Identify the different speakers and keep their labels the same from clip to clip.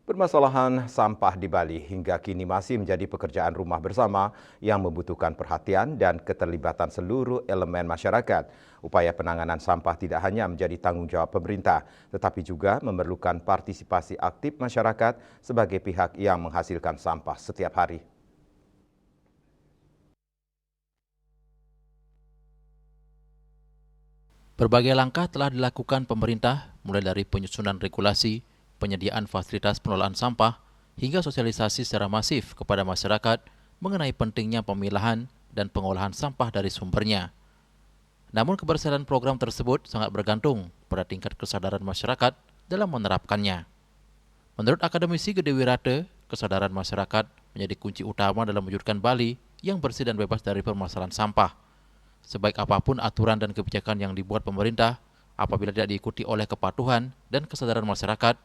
Speaker 1: Permasalahan sampah di Bali hingga kini masih menjadi pekerjaan rumah bersama yang membutuhkan perhatian dan keterlibatan seluruh elemen masyarakat. Upaya penanganan sampah tidak hanya menjadi tanggung jawab pemerintah, tetapi juga memerlukan partisipasi aktif masyarakat sebagai pihak yang menghasilkan sampah setiap hari.
Speaker 2: Berbagai langkah telah dilakukan pemerintah, mulai dari penyusunan regulasi, penyediaan fasilitas pengelolaan sampah, hingga sosialisasi secara masif kepada masyarakat mengenai pentingnya pemilahan dan pengolahan sampah dari sumbernya. Namun keberhasilan program tersebut sangat bergantung pada tingkat kesadaran masyarakat dalam menerapkannya. Menurut akademisi Gede Wirate, kesadaran masyarakat menjadi kunci utama dalam mewujudkan Bali yang bersih dan bebas dari permasalahan sampah. Sebaik apapun aturan dan kebijakan yang dibuat pemerintah, apabila tidak diikuti oleh kepatuhan dan kesadaran masyarakat,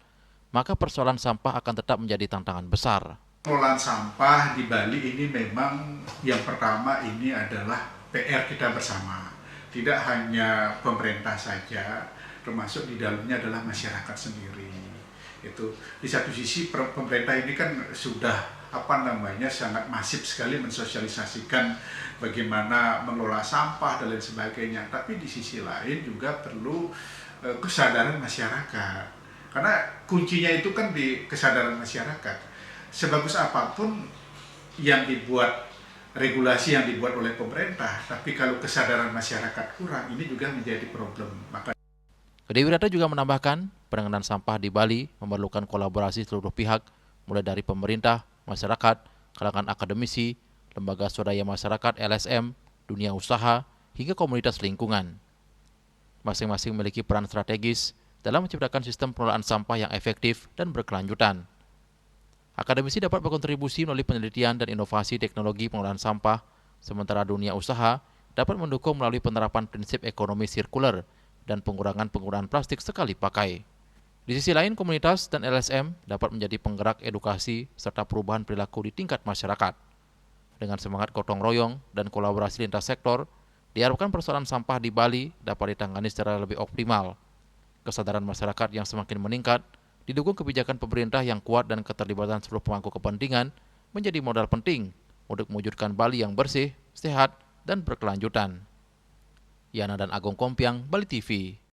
Speaker 2: maka persoalan sampah akan tetap menjadi tantangan besar.
Speaker 3: Pengelolaan sampah di Bali ini memang yang pertama ini adalah PR kita bersama. Tidak hanya pemerintah saja, termasuk di dalamnya adalah masyarakat sendiri. Itu di satu sisi pemerintah ini kan sudah sangat masif sekali mensosialisasikan bagaimana mengelola sampah dan lain sebagainya. Tapi di sisi lain juga perlu kesadaran masyarakat. Karena kuncinya itu kan di kesadaran masyarakat. Sebagus apapun yang dibuat, regulasi yang dibuat oleh pemerintah, tapi kalau kesadaran masyarakat kurang, ini juga menjadi problem.
Speaker 2: Gede Wirata juga menambahkan, penanganan sampah di Bali memerlukan kolaborasi seluruh pihak, mulai dari pemerintah, masyarakat, kalangan akademisi, lembaga swadaya masyarakat LSM, dunia usaha, hingga komunitas lingkungan. Masing-masing memiliki peran strategis dalam menciptakan sistem pengelolaan sampah yang efektif dan berkelanjutan. Akademisi dapat berkontribusi melalui penelitian dan inovasi teknologi pengelolaan sampah, sementara dunia usaha dapat mendukung melalui penerapan prinsip ekonomi sirkuler dan pengurangan penggunaan plastik sekali pakai. Di sisi lain, komunitas dan LSM dapat menjadi penggerak edukasi serta perubahan perilaku di tingkat masyarakat. Dengan semangat gotong royong dan kolaborasi lintas sektor, diharapkan persoalan sampah di Bali dapat ditangani secara lebih optimal. Kesadaran masyarakat yang semakin meningkat, didukung kebijakan pemerintah yang kuat dan keterlibatan seluruh pemangku kepentingan menjadi modal penting untuk mewujudkan Bali yang bersih, sehat, dan berkelanjutan. Yana dan Agung Kompiang, Bali TV.